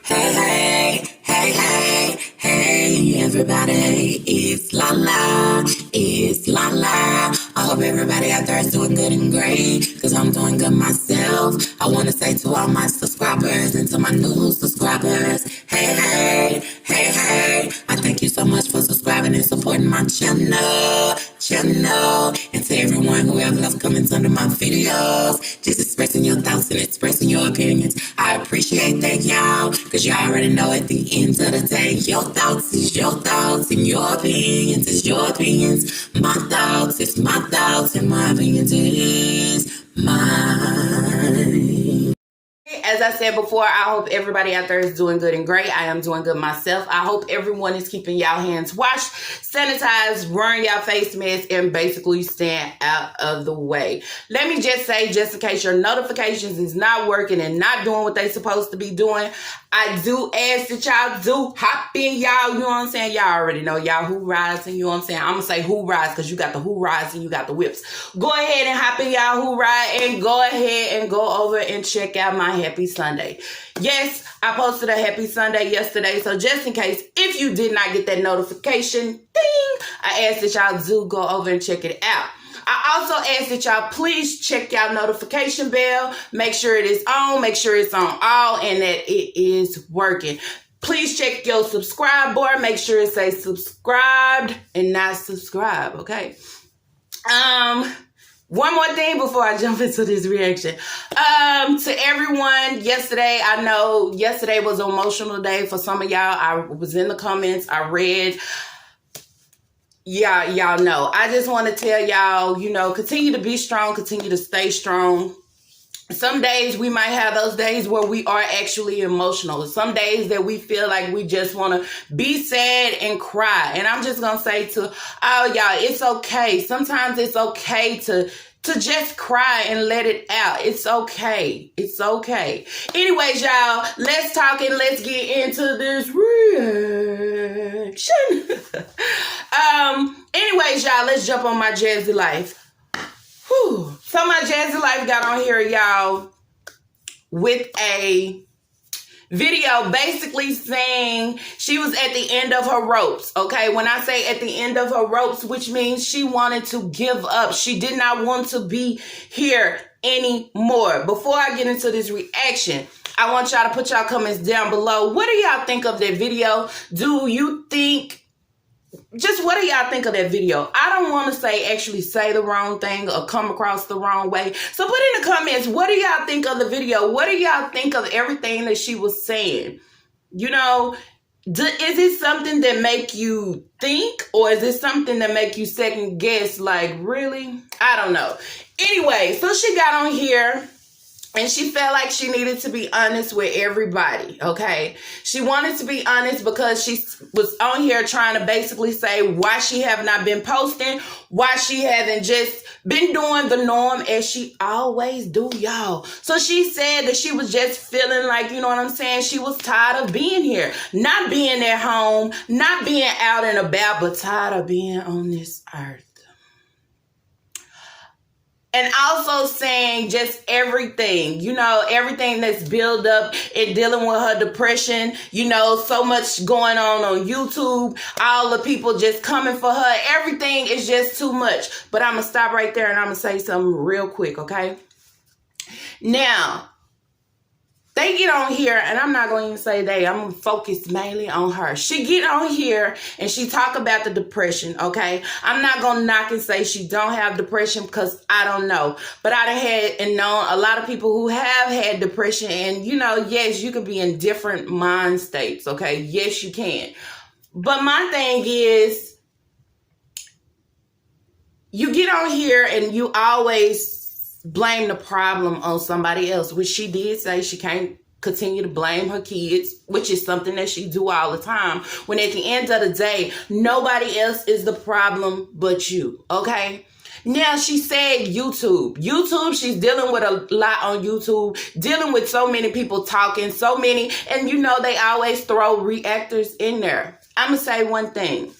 Hey, hey, hey, hey, hey, everybody, it's LaLa, it's LaLa. I hope everybody out there is doing good and great, because I'm doing good myself. I want to say to all my subscribers and to my new subscribers, hey, hey, hey, hey, I thank you so much for subscribing and supporting my channel. And to everyone who ever left comments under my videos, just expressing your thoughts and expressing your opinions. I appreciate that, y'all, because you already know at the end of the day, your thoughts is your thoughts and your opinions is your opinions. My thoughts is my thoughts and my opinions is mine. As I said before, I hope everybody out there is doing good and great. I am doing good myself. I hope everyone is keeping y'all hands washed, sanitized, wearing y'all face masks, and basically staying out of the way. Let me just say, just in case your notifications is not working and not doing what they supposed to be doing, I do ask that y'all do hop in, y'all. You know what I'm saying? Y'all already know, y'all who rides, and you know what I'm saying? I'm going to say who rides because you got the who rides and you got the whips. Go ahead and hop in, y'all who ride, and go ahead and go over and check out my Happy Sunday. Yes, I posted a Happy Sunday yesterday, so just in case, if you did not get that notification, ding, I ask that y'all do go over and check it out. I also ask that y'all please check y'all notification bell. Make sure it is on. Make sure it's on all and that it is working. Please check your subscribe bar. Make sure it says subscribed and not subscribe, okay? One more thing before I jump into this reaction. To everyone, yesterday, I know yesterday was an emotional day for some of y'all. I was in the comments. I read. Yeah, y'all know. I just want to tell y'all, you know, continue to be strong, continue to stay strong. Some days we might have those days where we are actually emotional. Some days that we feel like we just want to be sad and cry. And I'm just going to say to all y'all, it's okay. Sometimes it's okay to just cry and let it out. It's okay. It's okay. Anyways, y'all, let's talk and let's get into this reaction. Anyways, y'all, let's jump on my Jazzy Life. Whew. So my Jazzy Life got on here, y'all, with a video basically saying she was at the end of her ropes. Okay, when I say at the end of her ropes, which means she wanted to give up. She did not want to be here anymore. Before I get into this reaction, I want y'all to put y'all comments down below. What do y'all think of that video? Do you think, just what do y'all think of that video? I don't want to actually say the wrong thing or come across the wrong way. So put in the comments, what do y'all think of the video? What do y'all think of everything that she was saying? You know, is it something that make you think, or is it something that make you second guess? Like, really? I don't know. Anyway, so she got on here and she felt like she needed to be honest with everybody, okay? She wanted to be honest because she was on here trying to basically say why she have not been posting, why she hasn't just been doing the norm as she always do, y'all. So she said that she was just feeling like, you know what I'm saying, she was tired of being here, not being at home, not being out and about, but tired of being on this earth. And also saying just everything, you know, everything that's built up and dealing with her depression, you know, so much going on YouTube, all the people just coming for her. Everything is just too much. But I'm going to stop right there and I'm going to say something real quick, okay? Now, they get on here, and I'm not going to even say they. I'm going to focus mainly on her. She get on here, and she talk about the depression, okay? I'm not going to knock and say she don't have depression because I don't know. But I done had and known a lot of people who have had depression, and, you know, yes, you could be in different mind states, okay? Yes, you can. But my thing is, you get on here, and you always blame the problem on somebody else, which she did say she can't continue to blame her kids, which is something that she do all the time, when at the end of the day, nobody else is the problem but you, okay? Now, she said YouTube. She's dealing with a lot on YouTube, dealing with so many people talking, so many, and you know they always throw reactors in there. I'm going to say one thing.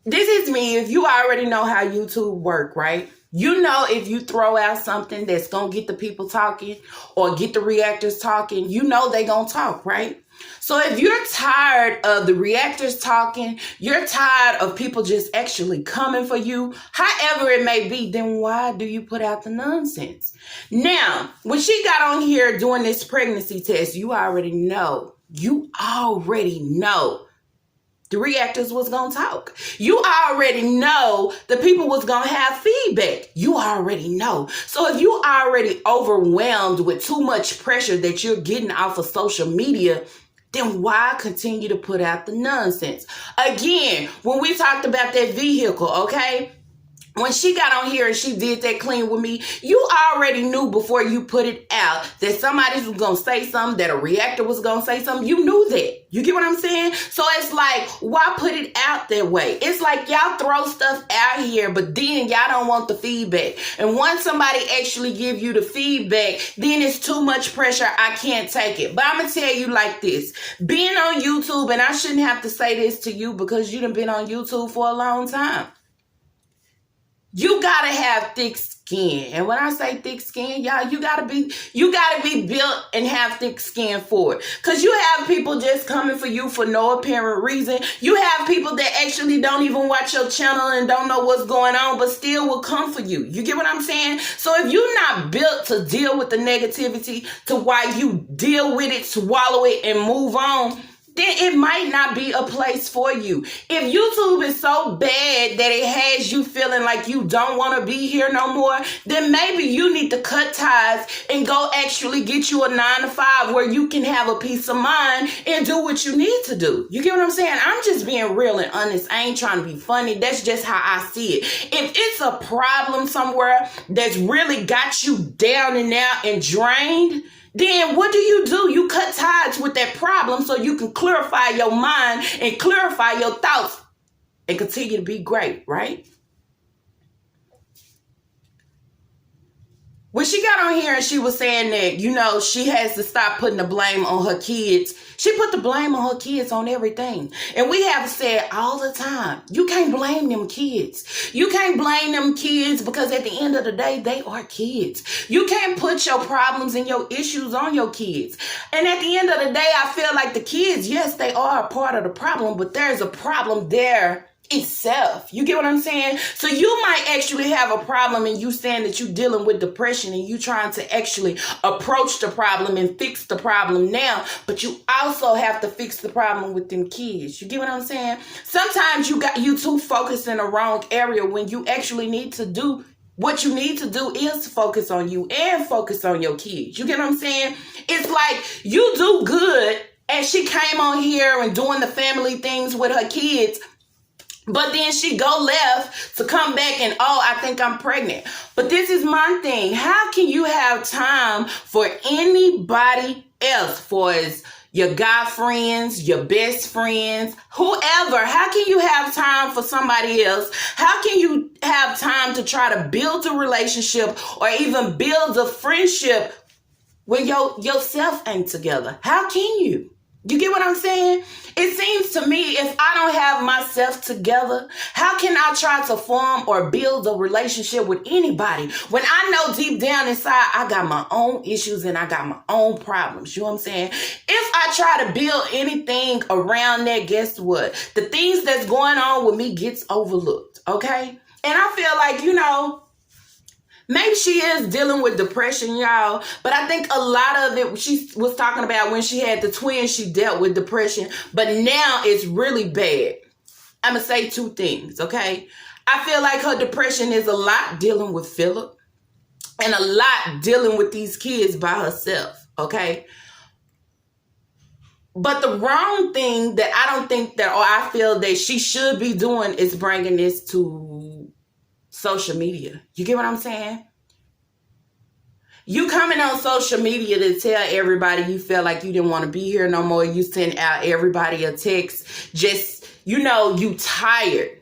This is me. If you already know how YouTube work, right? You know, if you throw out something that's going to get the people talking or get the reactors talking, you know they going to talk, right? So if you're tired of the reactors talking, you're tired of people just actually coming for you, however it may be, then why do you put out the nonsense? Now, when she got on here doing this pregnancy test, you already know the reactors was going to talk. You already know the people was going to have feedback. You already know. So if you already overwhelmed with too much pressure that you're getting off of social media, then why continue to put out the nonsense? Again, when we talked about that vehicle, okay? When she got on here and she did that clean with me, you already knew before you put it out that somebody was going to say something, that a reactor was going to say something. You knew that. You get what I'm saying? So it's like, why put it out that way? It's like y'all throw stuff out here, but then y'all don't want the feedback. And once somebody actually give you the feedback, then it's too much pressure. I can't take it. But I'm going to tell you like this. Being on YouTube, and I shouldn't have to say this to you because you done been on YouTube for a long time. You gotta have thick skin. And when I say thick skin, y'all, you gotta be built and have thick skin for it. Cause you have people just coming for you for no apparent reason. You have people that actually don't even watch your channel and don't know what's going on, but still will come for you. You get what I'm saying? So if you're not built to deal with the negativity to why you deal with it, swallow it, and move on, then it might not be a place for you. If YouTube is so bad that it has you feeling like you don't want to be here no more, then maybe you need to cut ties and go actually get you a 9-to-5 where you can have a peace of mind and do what you need to do. You get what I'm saying? I'm just being real and honest. I ain't trying to be funny. That's just how I see it. If it's a problem somewhere that's really got you down and out and drained, then what do? You cut ties with that problem so you can clarify your mind and clarify your thoughts and continue to be great, right? When she got on here and she was saying that, she has to stop putting the blame on her kids. She put the blame on her kids on everything. And we have said all the time, you can't blame them kids. You can't blame them kids because at the end of the day, they are kids. You can't put your problems and your issues on your kids. And at the end of the day, I feel like the kids, yes, they are a part of the problem, but there's a problem there itself. You get what I'm saying? So you might actually have a problem and you saying that you're dealing with depression and you trying to actually approach the problem and fix the problem now, but you also have to fix the problem with them kids. You get what I'm saying? Sometimes you too focused in the wrong area when you actually need to do what you need to do is focus on you and focus on your kids. You get what I'm saying? It's like you do good and she came on here and doing the family things with her kids, but then she go left to come back and, I think I'm pregnant. But this is my thing. How can you have time for anybody else, for your guy friends, your best friends, whoever? How can you have time for somebody else? How can you have time to try to build a relationship or even build a friendship when yourself ain't together? How can you? You get what I'm saying? It seems to me if I don't have myself together, how can I try to form or build a relationship with anybody when I know deep down inside I got my own issues and I got my own problems? You know what I'm saying? If I try to build anything around that, guess what? The things that's going on with me gets overlooked, okay? And I feel like, maybe she is dealing with depression, y'all. But I think a lot of it, she was talking about when she had the twins, she dealt with depression. But now it's really bad. I'm going to say two things, okay? I feel like her depression is a lot dealing with Philip and a lot dealing with these kids by herself, okay? But the wrong thing that I don't think that, or I feel that she should be doing is bringing this to social media. You get what I'm saying? You coming on social media to tell everybody you felt like you didn't want to be here no more. You send out everybody a text. Just, you tired.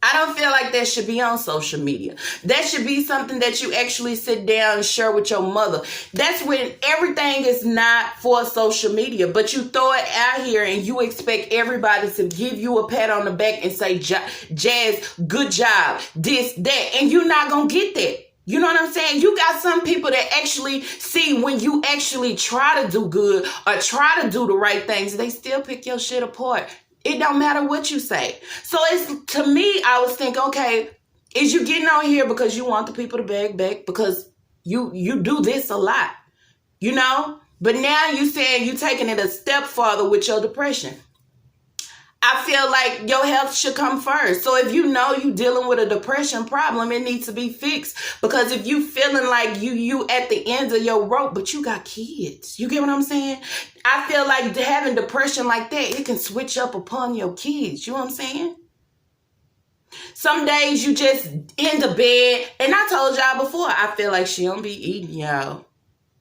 I don't feel like that should be on social media. That should be something that you actually sit down and share with your mother. That's when everything is not for social media, but you throw it out here and you expect everybody to give you a pat on the back and say, Jazz, good job, this, that, and you're not going to get that. You know what I'm saying? You got some people that actually see when you actually try to do good or try to do the right things, they still pick your shit apart. It don't matter what you say. So it's, to me, I was thinking, okay, is you getting on here because you want the people to beg back? Because you do this a lot, you know? But now you saying you taking it a step farther with your depression. I feel like your health should come first. So if you know you dealing with a depression problem, it needs to be fixed. Because if you feeling like you at the end of your rope, but you got kids, you get what I'm saying? I feel like having depression like that, it can switch up upon your kids. You know what I'm saying? Some days you just in the bed, and I told y'all before, I feel like she don't be eating, y'all.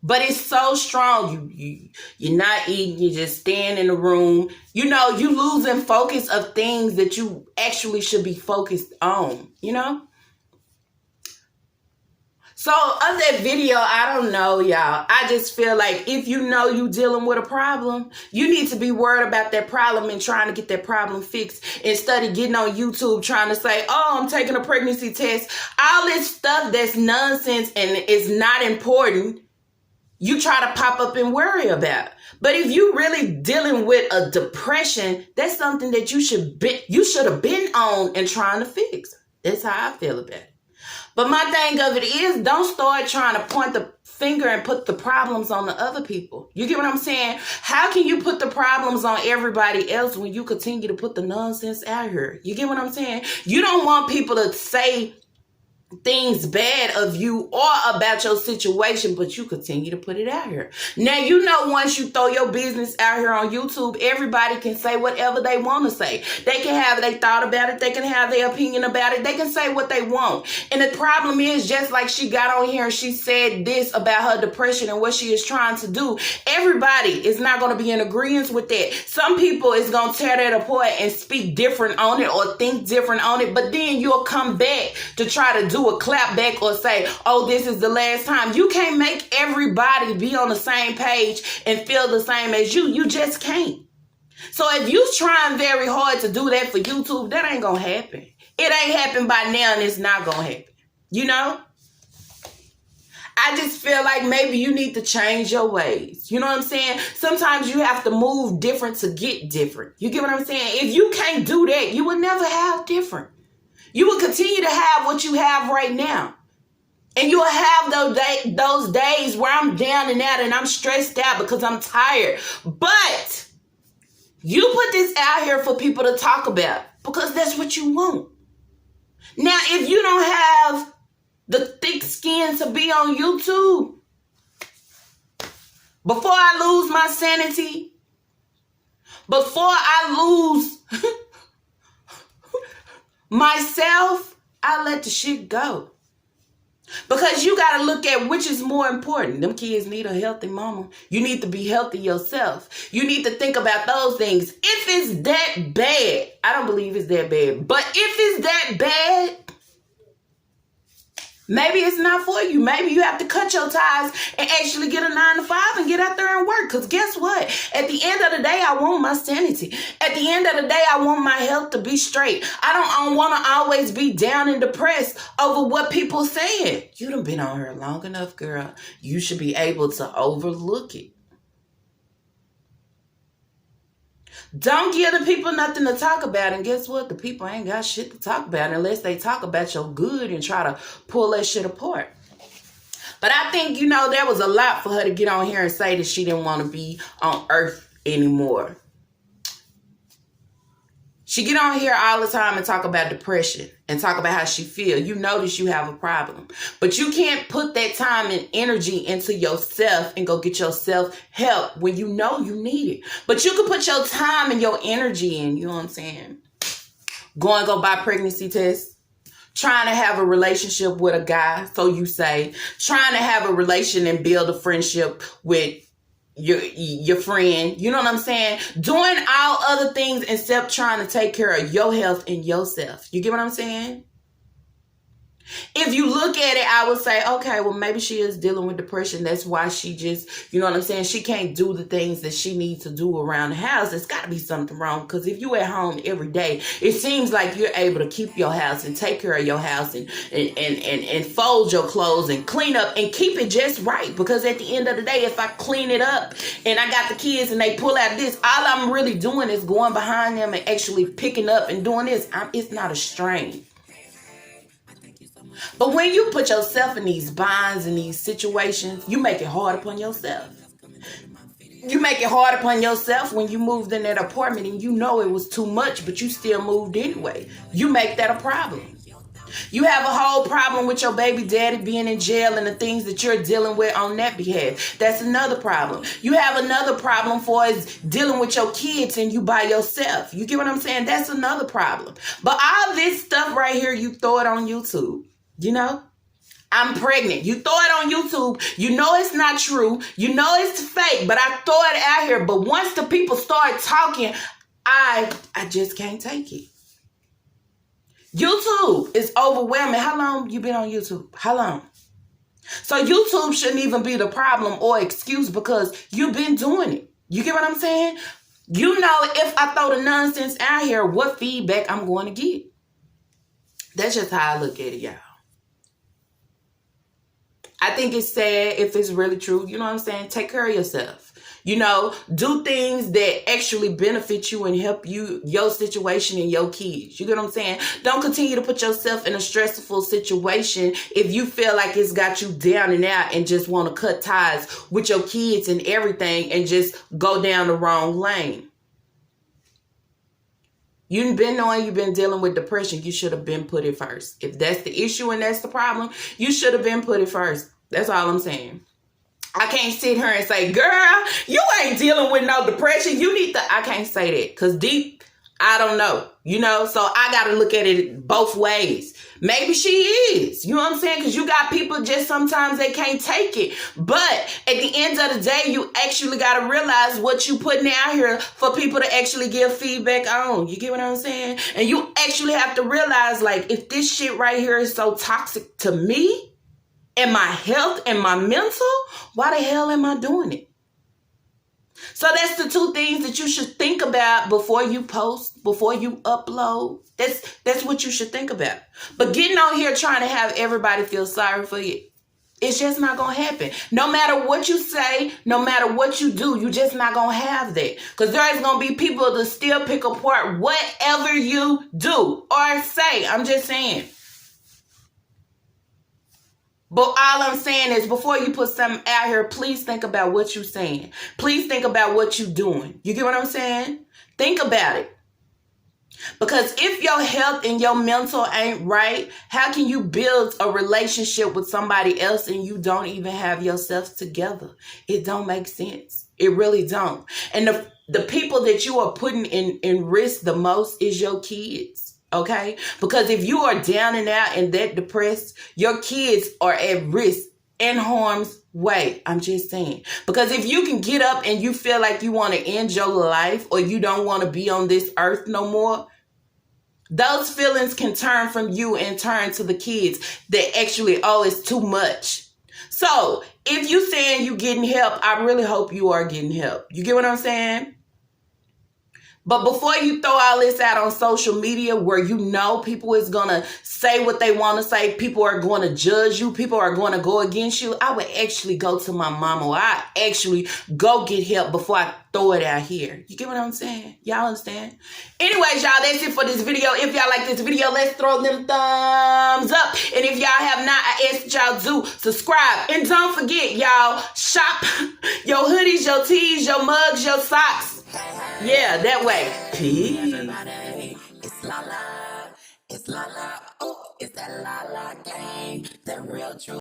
But it's so strong. You're not eating. You just stand in the room. You know, you losing focus of things that you actually should be focused on, you know? So of that video, I don't know, y'all. I just feel like if you know you dealing with a problem, you need to be worried about that problem and trying to get that problem fixed instead of getting on YouTube trying to say, oh, I'm taking a pregnancy test. All this stuff that's nonsense and is not important, you try to pop up and worry about. But if you really dealing with a depression, that's something that you should have been on and trying to fix. That's how I feel about it. But my thing of it is, don't start trying to point the finger and put the problems on the other people. You get what I'm saying? How can you put the problems on everybody else when you continue to put the nonsense out here? You get what I'm saying? You don't want people to say things bad of you or about your situation, but you continue to put it out here. Now, you know, once you throw your business out here on YouTube, everybody can say whatever they want to say. They can have their thought about it. They can have their opinion about it. They can say what they want. And the problem is, just like she got on here and she said this about her depression and what she is trying to do, everybody is not going to be in agreement with that. Some people is going to tear that apart and speak different on it or think different on it, but then you'll come back to try to do a clap back or say, oh, this is the last time. You can't make everybody be on the same page and feel the same as you. You just can't. So if you trying very hard to do that for YouTube, that ain't gonna happen. It ain't happened by now and it's not gonna happen. You know? I just feel like maybe you need to change your ways. You know what I'm saying? Sometimes you have to move different to get different. You get what I'm saying? If you can't do that, you will never have different. You will continue to have what you have right now. And you'll have those days where I'm down and out and I'm stressed out because I'm tired. But you put this out here for people to talk about because that's what you want. Now, if you don't have the thick skin to be on YouTube, before I lose my sanity, before I lose myself, I let the shit go. Because you got to look at which is more important. Them kids need a healthy mama. You need to be healthy yourself. You need to think about those things. If it's that bad, I don't believe it's that bad, but if it's that bad, maybe it's not for you. Maybe you have to cut your ties and actually get a 9-to-5 and get out there and work. Because guess what? At the end of the day, I want my sanity. At the end of the day, I want my health to be straight. I don't want to always be down and depressed over what people saying. You done been on here long enough, girl. You should be able to overlook it. Don't give the people nothing to talk about. And guess what? The people ain't got shit to talk about unless they talk about your good and try to pull that shit apart. But I think, you know, there was a lot for her to get on here and say that she didn't want to be on earth anymore. She get on here all the time and talk about depression and talk about how she feel. You notice you have a problem. But you can't put that time and energy into yourself and go get yourself help when you know you need it. But you can put your time and your energy in, you know what I'm saying? Go buy pregnancy tests. Trying to have a relationship with a guy, so you say. Trying to have a relation and build a friendship with your friend. You know what I'm saying? Doing all other things except trying to take care of your health and yourself. You get what I'm saying? If you look at it, I would say, okay, well, maybe she is dealing with depression. That's why she just, you know what I'm saying? She can't do the things that she needs to do around the house. There's got to be something wrong. Because if you at home every day, it seems like you're able to keep your house and take care of your house and fold your clothes and clean up and keep it just right. Because at the end of the day, if I clean it up and I got the kids and they pull out this, all I'm really doing is going behind them and actually picking up and doing this. It's not a strain. But when you put yourself in these binds and these situations, you make it hard upon yourself. You make it hard upon yourself when you moved in that apartment and you know it was too much, but you still moved anyway. You make that a problem. You have a whole problem with your baby daddy being in jail and the things that you're dealing with on that behalf. That's another problem. You have another problem for is dealing with your kids and you by yourself. You get what I'm saying? That's another problem. But all this stuff right here, you throw it on YouTube. You know, I'm pregnant. You throw it on YouTube. You know it's not true. You know it's fake, but I throw it out here. But once the people start talking, I just can't take it. YouTube is overwhelming. How long you been on YouTube? How long? So YouTube shouldn't even be the problem or excuse because you've been doing it. You get what I'm saying? You know, if I throw the nonsense out here, what feedback I'm going to get. That's just how I look at it, y'all. I think it's sad if it's really true. You know what I'm saying? Take care of yourself. You know, do things that actually benefit you and help you, your situation and your kids. You get what I'm saying? Don't continue to put yourself in a stressful situation if you feel like it's got you down and out and just want to cut ties with your kids and everything and just go down the wrong lane. You've been knowing you've been dealing with depression. You should have been put it first. If that's the issue and that's the problem, you should have been put it first. That's all I'm saying. I can't sit here and say, girl, you ain't dealing with no depression. You need to, I can't say that because deep, I don't know, you know, so I got to look at it both ways. Maybe she is, you know what I'm saying? Because you got people just sometimes they can't take it. But at the end of the day, you actually got to realize what you putting out here for people to actually give feedback on. You get what I'm saying? And you actually have to realize, like, if this shit right here is so toxic to me and my health and my mental, why the hell am I doing it? So that's the two things that you should think about before you post, before you upload. That's what you should think about. But getting on here trying to have everybody feel sorry for you, it's just not going to happen. No matter what you say, no matter what you do, you just not going to have that. Because there is going to be people that still pick apart whatever you do or say. I'm just saying. But all I'm saying is before you put something out here, please think about what you're saying. Please think about what you're doing. You get what I'm saying? Think about it. Because if your health and your mental ain't right, how can you build a relationship with somebody else and you don't even have yourself together? It don't make sense. It really don't. And the people that you are putting in risk the most is your kids. Okay? Because if you are down and out and that depressed, your kids are at risk in harm's way. I'm just saying. Because if you can get up and you feel like you want to end your life or you don't want to be on this earth no more, those feelings can turn from you and turn to the kids that actually, oh, it's too much. So if you saying you getting help, I really hope you are getting help. You get what I'm saying? But before you throw all this out on social media where you know people is going to say what they want to say, people are going to judge you, people are going to go against you, I would actually go to my mama or I actually go get help before I throw it out here. You get what I'm saying? Y'all understand? Anyways, y'all, that's it for this video. If y'all like this video, let's throw them thumbs up. And if y'all have not, I ask that y'all do subscribe. And don't forget, y'all, shop your hoodies, your tees, your mugs, your socks. Yeah, that way. Peace. It's LaLa. It's LaLa.